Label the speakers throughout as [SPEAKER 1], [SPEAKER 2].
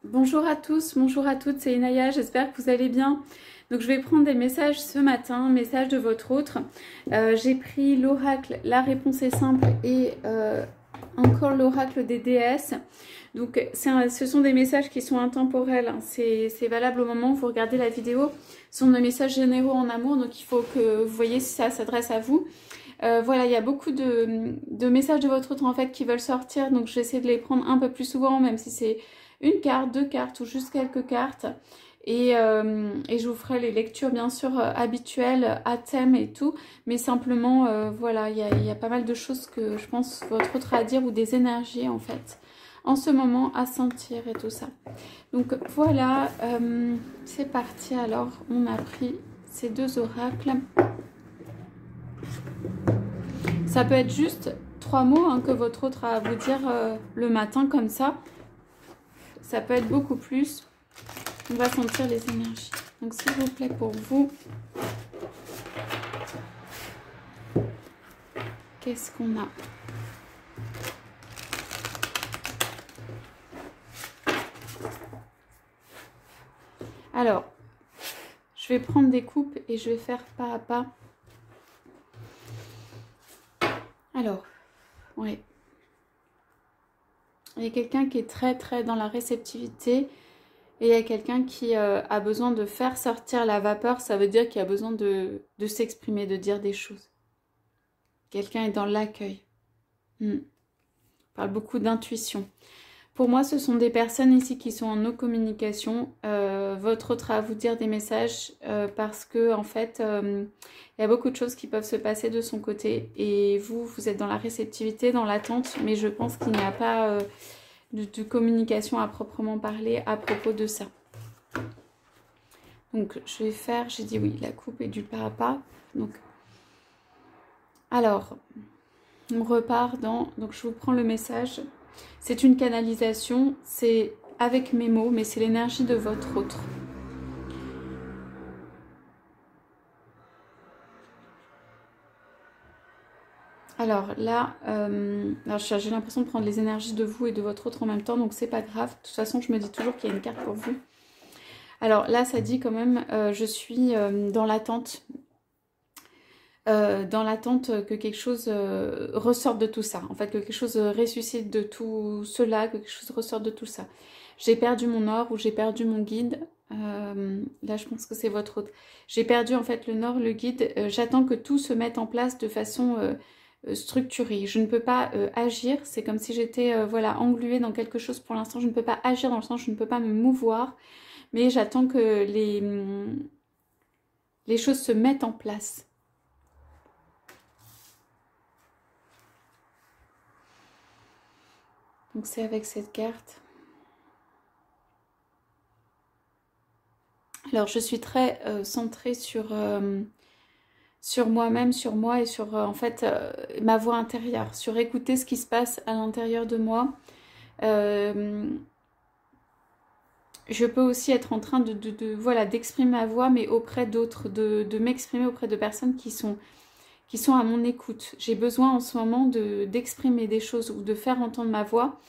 [SPEAKER 1] Bonjour à tous, bonjour à toutes, c'est Inaya, j'espère que vous allez bien. Donc je vais prendre des messages ce matin, messages de votre autre. J'ai pris l'oracle, la réponse est simple et encore l'oracle des déesses. Donc ce sont des messages qui sont intemporels, hein. C'est valable au moment où vous regardez la vidéo. Ce sont des messages généraux en amour, donc il faut que vous voyez si ça s'adresse à vous. Voilà, il y a beaucoup de messages de votre autre en fait qui veulent sortir, donc je vais essayer de les prendre un peu plus souvent, même si c'est une carte, deux cartes ou juste quelques cartes. Et je vous ferai les lectures bien sûr habituelles à thème et tout, mais simplement voilà, il y a pas mal de choses que je pense votre autre a à dire ou des énergies en fait en ce moment à sentir et tout ça. Donc voilà, c'est parti. Alors on a pris ces deux oracles. Ça peut être juste 3 mots hein, que votre autre a à vous dire le matin comme ça. Ça peut être beaucoup plus. On va sentir les énergies. Donc s'il vous plaît pour vous, qu'est-ce qu'on a? Alors, je vais prendre des coupes et je vais faire pas à pas. Alors, oui. Il y a quelqu'un qui est très dans la réceptivité. Et il y a quelqu'un qui a besoin de faire sortir la vapeur. Ça veut dire qu'il a besoin de s'exprimer, de dire des choses. Quelqu'un est dans l'accueil. On parle beaucoup d'intuition. Pour moi, ce sont des personnes ici qui sont en no communication. Votre autre a à vous dire des messages parce que en fait, il y a beaucoup de choses qui peuvent se passer de son côté. Et vous êtes dans la réceptivité, dans l'attente. Mais je pense qu'il n'y a pas de communication à proprement parler à propos de ça. Donc, je vais faire, j'ai dit oui, la coupe est du pas à pas. Donc, alors, on repart dans... Donc, je vous prends le message. C'est une canalisation, c'est avec mes mots, mais c'est l'énergie de votre autre. Alors là, j'ai l'impression de prendre les énergies de vous et de votre autre en même temps, donc c'est pas grave. De toute façon, je me dis toujours qu'il y a une carte pour vous. Alors là, ça dit quand même, je suis dans l'attente. Que quelque chose ressorte de tout ça. En fait, que quelque chose ressuscite de tout cela, que quelque chose ressorte de tout ça. J'ai perdu mon or ou j'ai perdu mon guide. Là, je pense que c'est votre autre. J'ai perdu en fait le nord, le guide. J'attends que tout se mette en place de façon structurée. Je ne peux pas agir. C'est comme si j'étais voilà, engluée dans quelque chose pour l'instant. Je ne peux pas agir dans le sens, je ne peux pas me mouvoir. Mais j'attends que les choses se mettent en place. Donc c'est avec cette carte. Alors je suis très centrée sur moi-même, sur moi et sur en fait ma voix intérieure, sur écouter ce qui se passe à l'intérieur de moi. Je peux aussi être en train voilà, d'exprimer ma voix, mais auprès d'autres, de m'exprimer auprès de personnes qui sont à mon écoute. J'ai besoin en ce moment d'exprimer des choses ou de faire entendre ma voix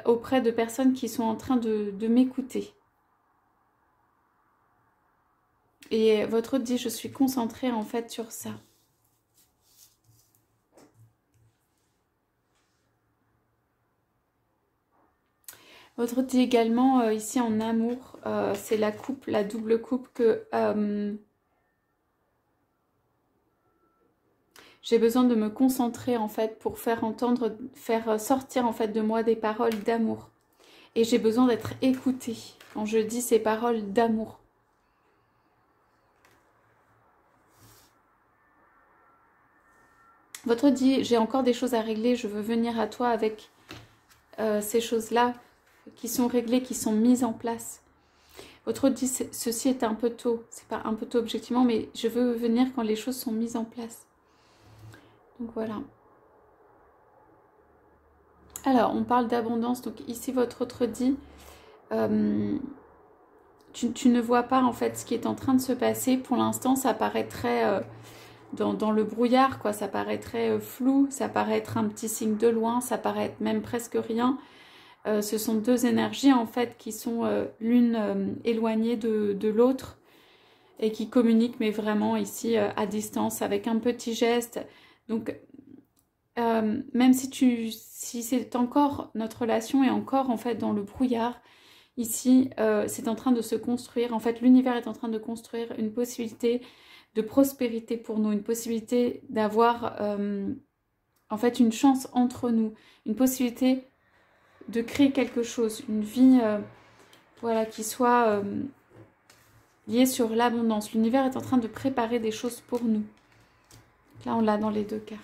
[SPEAKER 1] auprès de personnes qui sont en train de m'écouter. Et votre autre dit, je suis concentrée en fait sur ça. Votre autre dit également, ici en amour, c'est la coupe, la double coupe que... j'ai besoin de me concentrer en fait pour faire sortir en fait de moi des paroles d'amour. Et j'ai besoin d'être écoutée quand je dis ces paroles d'amour. Votre dit, j'ai encore des choses à régler, je veux venir à toi avec ces choses-là qui sont réglées, qui sont mises en place. Votre dit, ceci est un peu tôt, c'est pas un peu tôt objectivement, mais je veux venir quand les choses sont mises en place. Donc voilà. Alors, on parle d'abondance, donc ici votre autre dit, tu ne vois pas en fait ce qui est en train de se passer. Pour l'instant, ça paraît très... dans le brouillard, quoi, ça paraît très flou, ça paraît être un petit signe de loin, ça paraît être même presque rien. Ce sont deux énergies en fait qui sont l'une éloignée de l'autre et qui communiquent, mais vraiment ici à distance avec un petit geste. Donc même si c'est encore, notre relation est encore en fait dans le brouillard, ici c'est en train de se construire. En fait, l'univers est en train de construire une possibilité de prospérité pour nous, une possibilité d'avoir en fait une chance entre nous, une possibilité de créer quelque chose, une vie voilà, qui soit liée sur l'abondance. L'univers est en train de préparer des choses pour nous. Là, on l'a dans les deux cartes.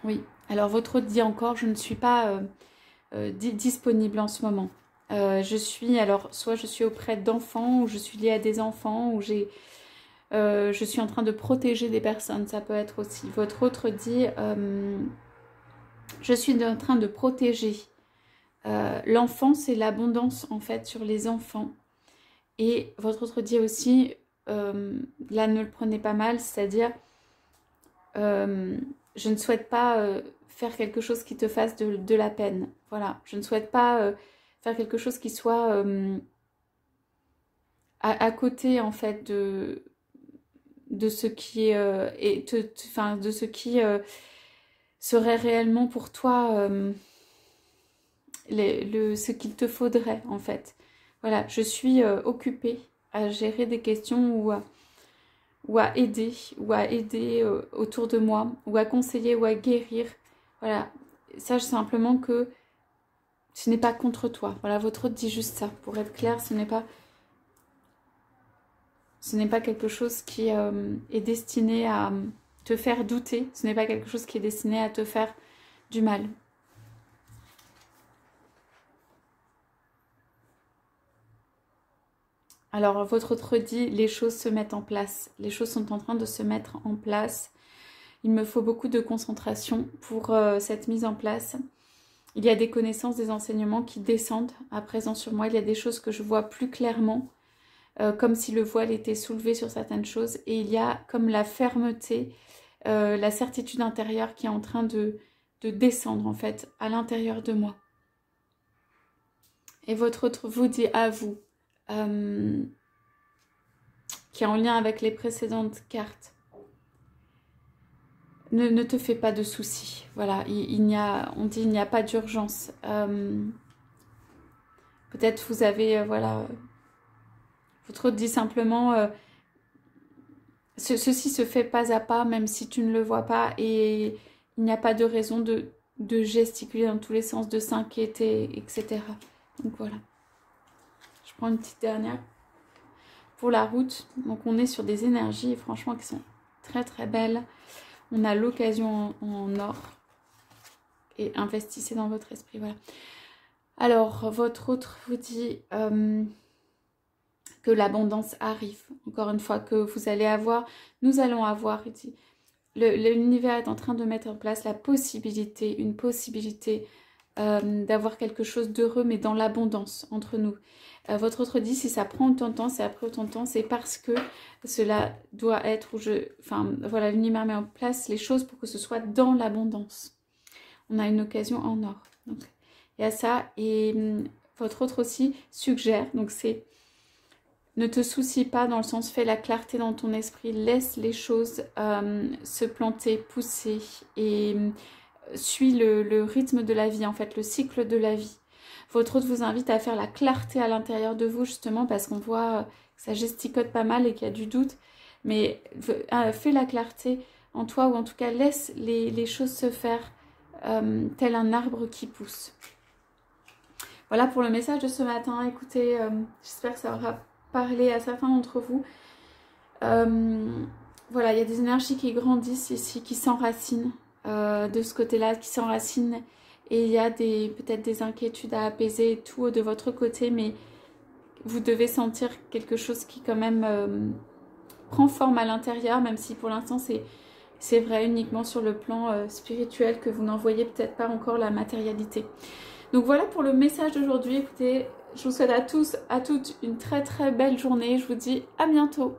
[SPEAKER 1] Oui, alors votre autre dit encore, je ne suis pas disponible en ce moment. Je suis, alors, soit je suis auprès d'enfants, ou je suis liée à des enfants, ou je suis en train de protéger des personnes, ça peut être aussi. Votre autre dit, je suis en train de protéger. L'enfant, c'est l'abondance en fait sur les enfants. Et votre autre dit aussi, là ne le prenez pas mal, c'est-à-dire, je ne souhaite pas faire quelque chose qui te fasse de la peine. Voilà, je ne souhaite pas faire quelque chose qui soit à côté en fait de ce qui de ce qui serait réellement pour toi ce qu'il te faudrait en fait. Voilà, je suis occupée à gérer des questions ou à aider autour de moi, ou à conseiller ou à guérir. Voilà, sache simplement que ce n'est pas contre toi. Voilà, votre autre dit juste ça. Pour être clair, ce n'est pas quelque chose qui est destiné à te faire douter. Ce n'est pas quelque chose qui est destiné à te faire du mal. Alors, votre autre dit, les choses se mettent en place. Les choses sont en train de se mettre en place. Il me faut beaucoup de concentration pour cette mise en place. Il y a des connaissances, des enseignements qui descendent à présent sur moi. Il y a des choses que je vois plus clairement, comme si le voile était soulevé sur certaines choses. Et il y a comme la fermeté, la certitude intérieure qui est en train de descendre en fait à l'intérieur de moi. Et votre autre vous dit à vous, qui est en lien avec les précédentes cartes. Ne te fais pas de soucis. Voilà, on dit il n'y a pas d'urgence. Peut-être vous avez, voilà, votre autre dit simplement, ceci se fait pas à pas, même si tu ne le vois pas, et il n'y a pas de raison de gesticuler dans tous les sens, de s'inquiéter, etc. Donc voilà. Je prends une petite dernière pour la route. Donc on est sur des énergies, franchement, qui sont très très belles. On a l'occasion en or. Et investissez dans votre esprit, voilà. Alors, votre autre vous dit que l'abondance arrive. Encore une fois, que vous allez avoir, nous allons avoir, il dit, l'univers est en train de mettre en place la possibilité, une possibilité d'avoir quelque chose d'heureux, mais dans l'abondance entre nous. Votre autre dit, si ça prend autant de temps, c'est après autant de temps, c'est parce que cela doit être, voilà, l'univers met en place les choses pour que ce soit dans l'abondance. On a une occasion en or. Donc, il y a ça. Et votre autre aussi suggère, donc c'est, ne te soucie pas dans le sens, fais la clarté dans ton esprit, laisse les choses se planter, pousser et suis le rythme de la vie, en fait, le cycle de la vie. Votre autre vous invite à faire la clarté à l'intérieur de vous, justement, parce qu'on voit que ça gesticote pas mal et qu'il y a du doute. Mais fais la clarté en toi, ou en tout cas, laisse les choses se faire tel un arbre qui pousse. Voilà pour le message de ce matin. Écoutez, j'espère que ça aura parlé à certains d'entre vous. Voilà, il y a des énergies qui grandissent ici, qui s'enracinent de ce côté-là, qui s'enracinent. Et il y a peut-être des inquiétudes à apaiser et tout de votre côté, mais vous devez sentir quelque chose qui quand même prend forme à l'intérieur, même si pour l'instant c'est vrai uniquement sur le plan spirituel, que vous n'en voyez peut-être pas encore la matérialité. Donc voilà pour le message d'aujourd'hui. Écoutez, je vous souhaite à tous, à toutes une très très belle journée. Je vous dis à bientôt.